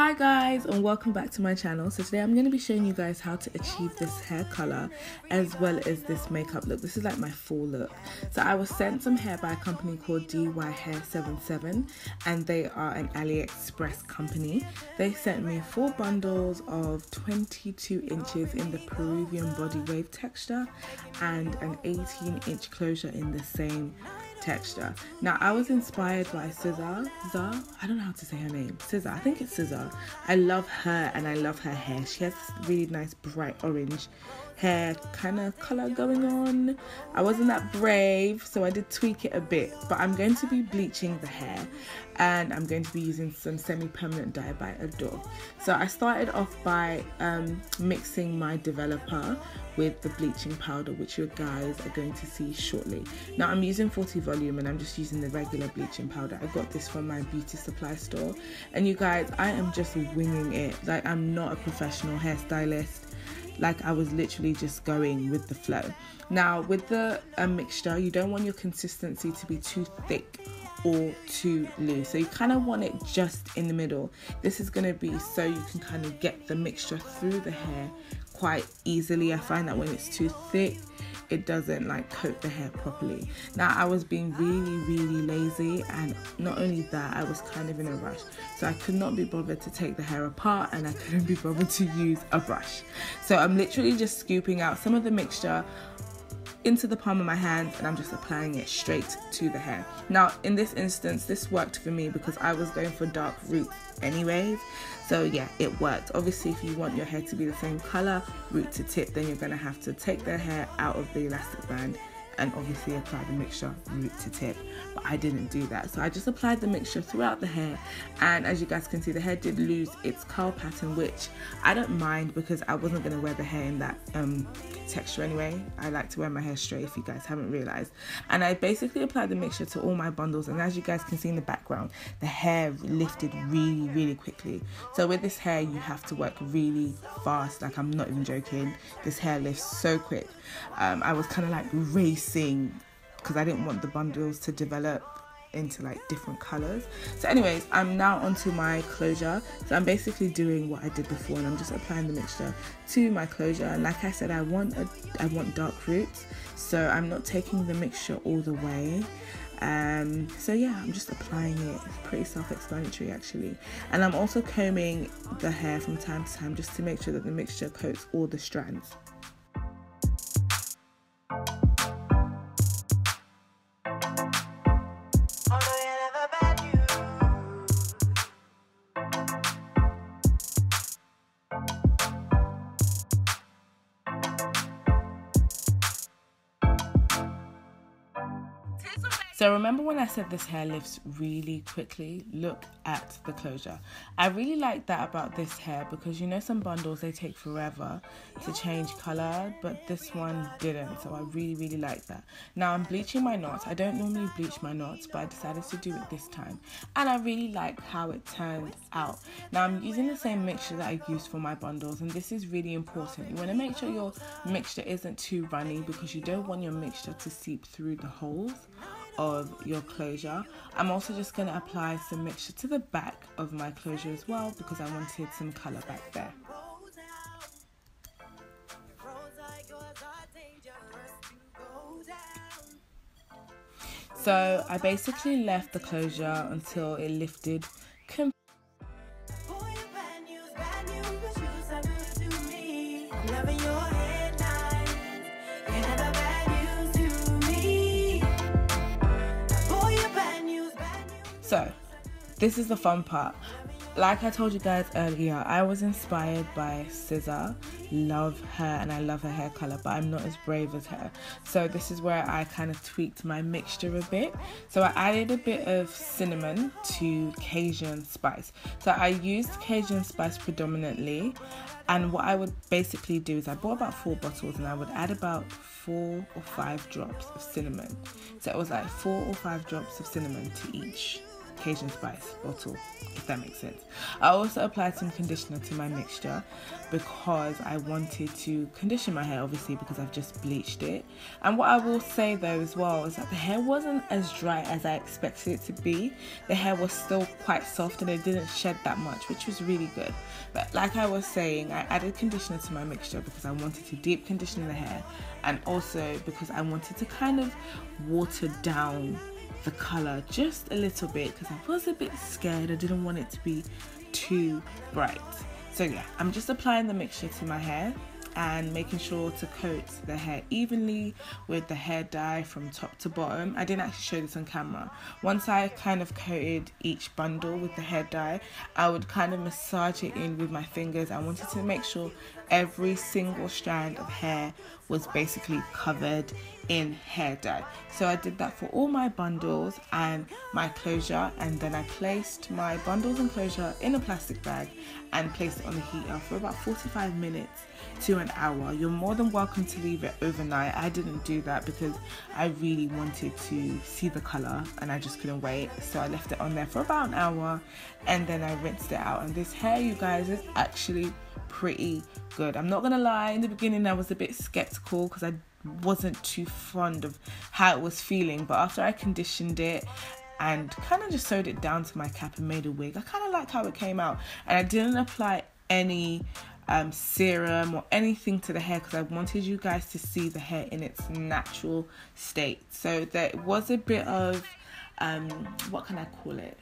Hi guys, and welcome back to my channel. So today I'm going to be showing you guys how to achieve this hair color as well as this makeup look. This is like my full look. So I was sent some hair by a company called DYHAIR777 and they are an AliExpress company. They sent me 4 bundles of 22 inches in the Peruvian body wave texture and an 18-inch closure in the same texture. Now I was inspired by Scissor. I don't know how to say her name. Scissor, I think it's Scissor. I love her and I love her hair. She has this really nice bright orange hair kind of color going on. I wasn't that brave, so I did tweak it a bit, but I'm going to be bleaching the hair and I'm going to be using some semi-permanent dye by Adore. So I started off by mixing my developer with the bleaching powder, which you guys are going to see shortly. Now I'm using 40 volume and I'm just using the regular bleaching powder. I got this from my beauty supply store, and you guys, I am just winging it. Like, I'm not a professional hairstylist. Like, I was literally just going with the flow. Now with the mixture, you don't want your consistency to be too thick or too loose, so you kind of want it just in the middle. This is going to be so you can kind of get the mixture through the hair quite easily. I find that when it's too thick, it doesn't like coat the hair properly. Now I was being really lazy, and not only that, I was kind of in a rush, so I could not be bothered to take the hair apart and I couldn't be bothered to use a brush. So I'm literally just scooping out some of the mixture into the palm of my hand and I'm just applying it straight to the hair. Now in this instance, this worked for me because I was going for dark roots anyways, so yeah, it worked. Obviously if you want your hair to be the same color root to tip, then you're going to have to take the hair out of the elastic band and obviously apply the mixture root to tip, but I didn't do that. So I just applied the mixture throughout the hair, and as you guys can see, the hair did lose its curl pattern, which I don't mind because I wasn't going to wear the hair in that texture anyway. I like to wear my hair straight, if you guys haven't realized. And I basically applied the mixture to all my bundles, and as you guys can see in the background, the hair lifted really quickly. So with this hair, you have to work really fast. Like, I'm not even joking, this hair lifts so quick. I was kind of like racing because I didn't want the bundles to develop into like different colors. So anyways, I'm now onto my closure. So I'm basically doing what I did before, and I'm just applying the mixture to my closure. And like I said, I want dark roots, so I'm not taking the mixture all the way. So yeah, I'm just applying it. It's pretty self-explanatory actually. And I'm also combing the hair from time to time just to make sure that the mixture coats all the strands. So remember when I said this hair lifts really quickly? Look at the closure. I really like that about this hair because, you know, some bundles, they take forever to change color, but this one didn't. So I really like that. Now I'm bleaching my knots. I don't normally bleach my knots, but I decided to do it this time. And I really like how it turned out. Now I'm using the same mixture that I used for my bundles, and this is really important. You want to make sure your mixture isn't too runny because you don't want your mixture to seep through the holes of your closure. I'm also just going to apply some mixture to the back of my closure as well because I wanted some colour back there. So I basically left the closure until it lifted completely. So this is the fun part. Like I told you guys earlier, I was inspired by Scissor. Love her and I love her hair color, but I'm not as brave as her. So this is where I kind of tweaked my mixture a bit. So I added a bit of cinnamon to Cajun spice. So I used Cajun spice predominantly, and what I would basically do is I bought about 4 bottles and I would add about 4 or 5 drops of cinnamon. So it was like 4 or 5 drops of cinnamon to each Cajun spice bottle, if that makes sense. I also applied some conditioner to my mixture because I wanted to condition my hair, obviously, because I've just bleached it. And what I will say though as well is that the hair wasn't as dry as I expected it to be. The hair was still quite soft and it didn't shed that much, which was really good. But like I was saying, I added conditioner to my mixture because I wanted to deep condition the hair, and also because I wanted to kind of water down the color just a little bit because I was a bit scared. I didn't want it to be too bright. So yeah, I'm just applying the mixture to my hair and making sure to coat the hair evenly with the hair dye from top to bottom. I didn't actually show this on camera. Once I kind of coated each bundle with the hair dye, I would kind of massage it in with my fingers. I wanted to make sure every single strand of hair was basically covered in hair dye. So I did that for all my bundles and my closure, and then I placed my bundles and closure in a plastic bag and placed it on the heater for about 45 minutes to an hour. You're more than welcome to leave it overnight. I didn't do that because I really wanted to see the color and I just couldn't wait. So I left it on there for about an hour and then I rinsed it out. And this hair, you guys, is actually pretty good. I'm not gonna lie, in the beginning I was a bit skeptical because I wasn't too fond of how it was feeling, but after I conditioned it and kind of just sewed it down to my cap and made a wig, I kind of liked how it came out. And I didn't apply any serum or anything to the hair because I wanted you guys to see the hair in its natural state. So there was a bit of what can I call it?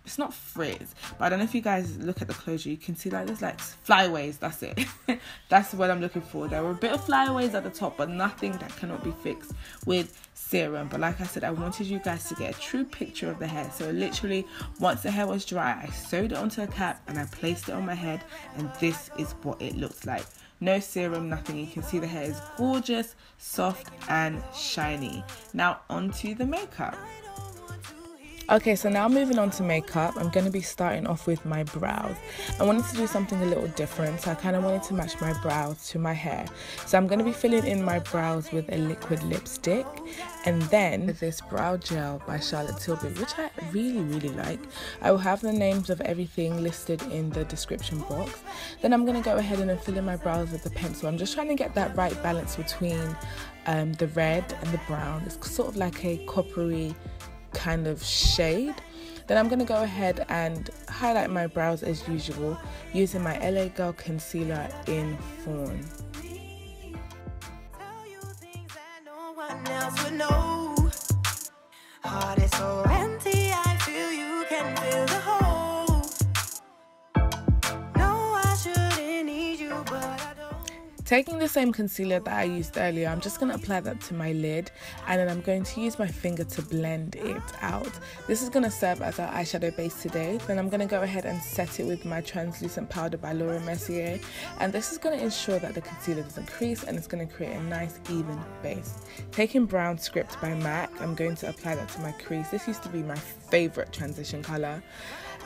It's not frizz, but I don't know if you guys look at the closure, you can see like there's like flyaways. That's it. That's what I'm looking for. There were a bit of flyaways at the top, but nothing that cannot be fixed with serum. But like I said, I wanted you guys to get a true picture of the hair. So literally, once the hair was dry, I sewed it onto a cap and I placed it on my head, and this is what it looks like. No serum, nothing. You can see the hair is gorgeous, soft and shiny. Now onto the makeup. Okay, so now moving on to makeup, I'm going to be starting off with my brows. I wanted to do something a little different, so I kind of wanted to match my brows to my hair. So I'm going to be filling in my brows with a liquid lipstick, and then with this brow gel by Charlotte Tilbury, which I really like. I will have the names of everything listed in the description box. Then I'm going to go ahead and fill in my brows with the pencil. I'm just trying to get that right balance between the red and the brown. It's sort of like a coppery kind of shade. Then I'm going to go ahead and highlight my brows as usual using my LA Girl concealer in Fawn. Taking the same concealer that I used earlier, I'm just going to apply that to my lid, and then I'm going to use my finger to blend it out. This is going to serve as our eyeshadow base today. Then I'm going to go ahead and set it with my translucent powder by Mercier, and this is going to ensure that the concealer doesn't crease and it's going to create a nice even base. Taking Brownscript by MAC, I'm going to apply that to my crease. This used to be my favourite transition colour.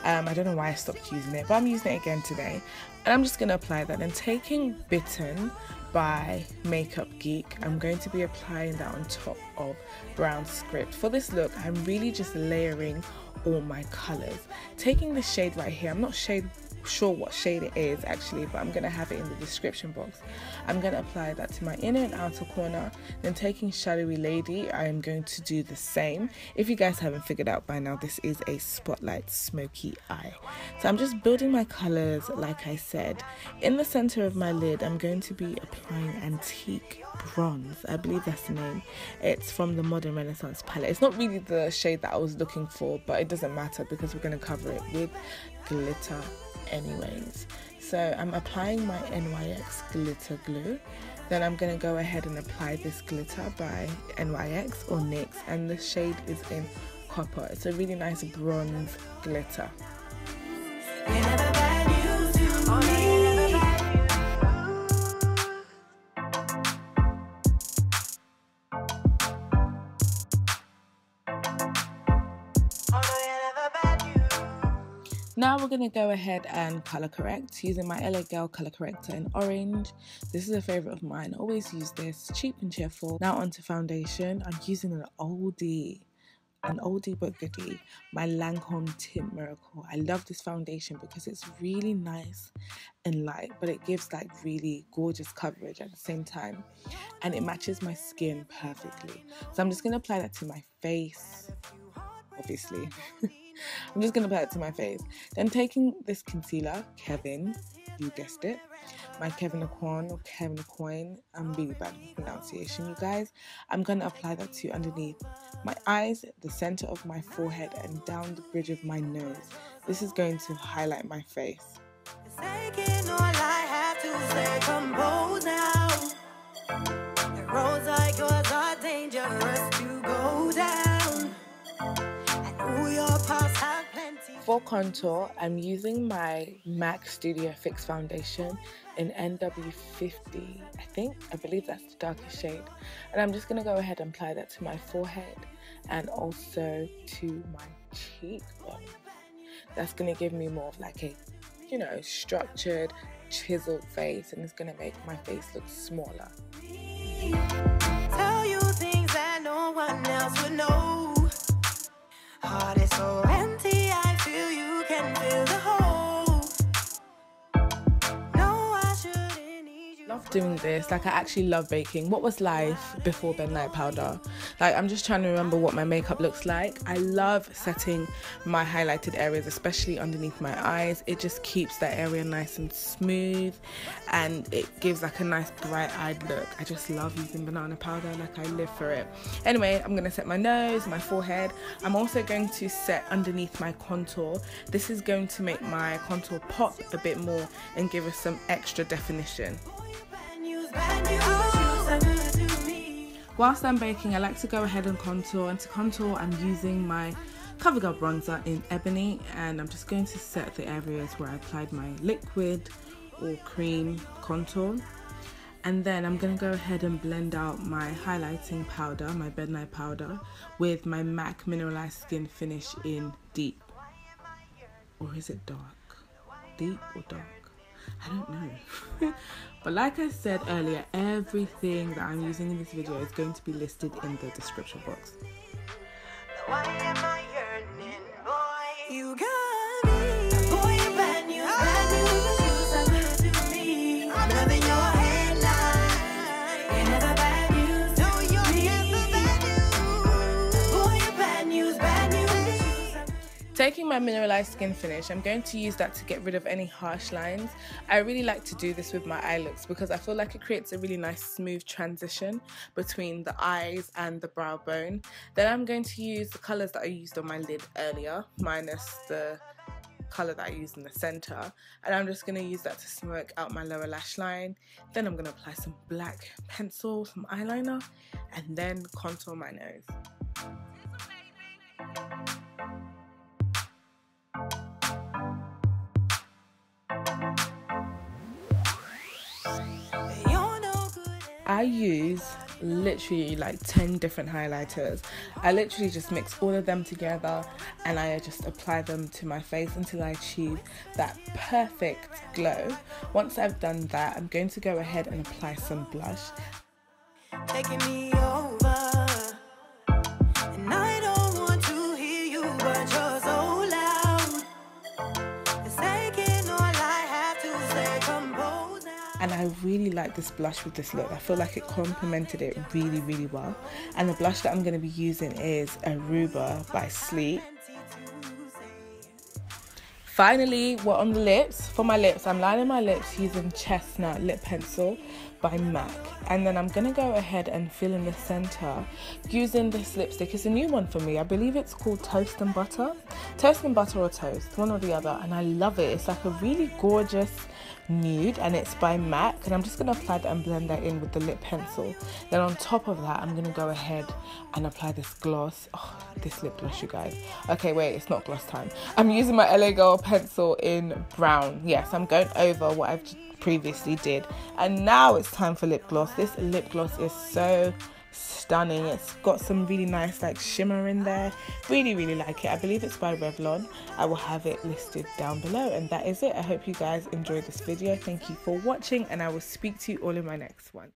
I don't know why I stopped using it, but I'm using it again today. And I'm just going to apply that. And taking Bitten by Makeup Geek, I'm going to be applying that on top of Brownscript. For this look, I'm really just layering all my colours. Taking the shade right here, I'm not sure what shade it is actually, but I'm going to have it in the description box. I'm going to apply that to my inner and outer corner. Then taking Shadowy Lady, I am going to do the same. If you guys haven't figured out by now, this is a spotlight smoky eye. So I'm just building my colours like I said. In the centre of my lid, I'm going to be applying Antique Bronze. I believe that's the name. It's from the Modern Renaissance palette. It's not really the shade that I was looking for, but it doesn't matter because we're going to cover it with glitter anyways. So I'm applying my NYX glitter glue. Then I'm going to go ahead and apply this glitter by NYX or NYX, and the shade is in Copper. It's a really nice bronze glitter. Now we're going to go ahead and colour correct using my LA Girl colour corrector in orange. This is a favourite of mine. Always use this, cheap and cheerful. Now onto foundation. I'm using an oldie. an oldie but goodie, my Lancome Tint Miracle. I love this foundation because it's really nice and light, but it gives like really gorgeous coverage at the same time, and it matches my skin perfectly. So I'm just going to apply that to my face, obviously. I'm just going to apply it to my face. Then taking this concealer, Kevyn, you guessed it, my Kevyn Aucoin, I'm really bad with pronunciation, you guys. I'm going to apply that to underneath my eyes, the center of my forehead, and down the bridge of my nose. This is going to highlight my face. Roads like yours are dangerous to go down. For contour, I'm using my MAC Studio Fix foundation in NW50, I believe that's the darkest shade. And I'm just going to go ahead and apply that to my forehead and also to my cheekbone. That's going to give me more of like a, you know, structured, chiseled face, and it's going to make my face look smaller. Tell you things that no one else would know. Heart is so empty, I feel you can fill the hole. No, I shouldn't need you. Love doing this. Like, I actually love baking. What was life before midnight powder? Like, I'm just trying to remember what my makeup looks like. I love setting my highlighted areas, especially underneath my eyes. It just keeps that area nice and smooth, and it gives like a nice bright-eyed look. I just love using banana powder. Like, I live for it. Anyway, I'm going to set my nose, my forehead. I'm also going to set underneath my contour. This is going to make my contour pop a bit more and give us some extra definition. Whilst I'm baking, I like to go ahead and contour, and to contour I'm using my CoverGirl bronzer in Ebony, and I'm just going to set the areas where I applied my liquid or cream contour. And then I'm going to go ahead and blend out my highlighting powder, my midnight powder, with my MAC Mineralized Skin Finish in Deep. Or is it dark? Deep or dark? I don't know. But like I said earlier, everything that I'm using in this video is going to be listed in the description box. Why am I yearning, boy? You got me. Boy, you're brand new. Shoes are good to me. I'm loving your headline. You're never bad news. No, you're never bad news. Boy, you're brand new, brand new. Taking my mineralized skin finish, I'm going to use that to get rid of any harsh lines. I really like to do this with my eye looks because I feel like it creates a really nice smooth transition between the eyes and the brow bone. Then I'm going to use the colours that I used on my lid earlier, minus the colour that I used in the centre, and I'm just going to use that to smoke out my lower lash line. Then I'm going to apply some black pencil, some eyeliner, and then contour my nose. I use literally like 10 different highlighters. I literally just mix all of them together and I just apply them to my face until I achieve that perfect glow. Once I've done that, I'm going to go ahead and apply some blush. Taking me over, and I don't want to hear you, but you're so loud. It's taking all I have to say, compose now. And I really like this blush with this look. I feel like it complemented it really, really well. And the blush that I'm going to be using is Aruba by Sleep. Finally, we're on the lips. For my lips, I'm lining my lips using Chestnut Lip Pencil by MAC. And then I'm going to go ahead and fill in the center using this lipstick. It's a new one for me. I believe it's called Toast and Butter. Toast and Butter or Toast, one or the other. And I love it. It's like a really gorgeous nude and it's by MAC. And I'm just going to apply that and blend that in with the lip pencil. Then on top of that, I'm going to go ahead and apply this gloss. Oh, this lip gloss, you guys. Okay, wait, it's not gloss time. I'm using my LA Girl pencil in brown. Yes, I'm going over what I've previously did, and now it's time for lip gloss. This lip gloss is so stunning. It's got some really nice like shimmer in there. Really, really like it. I believe it's by Revlon. I will have it listed down below, and that is it. I hope you guys enjoyed this video. Thank you for watching, and I will speak to you all in my next one.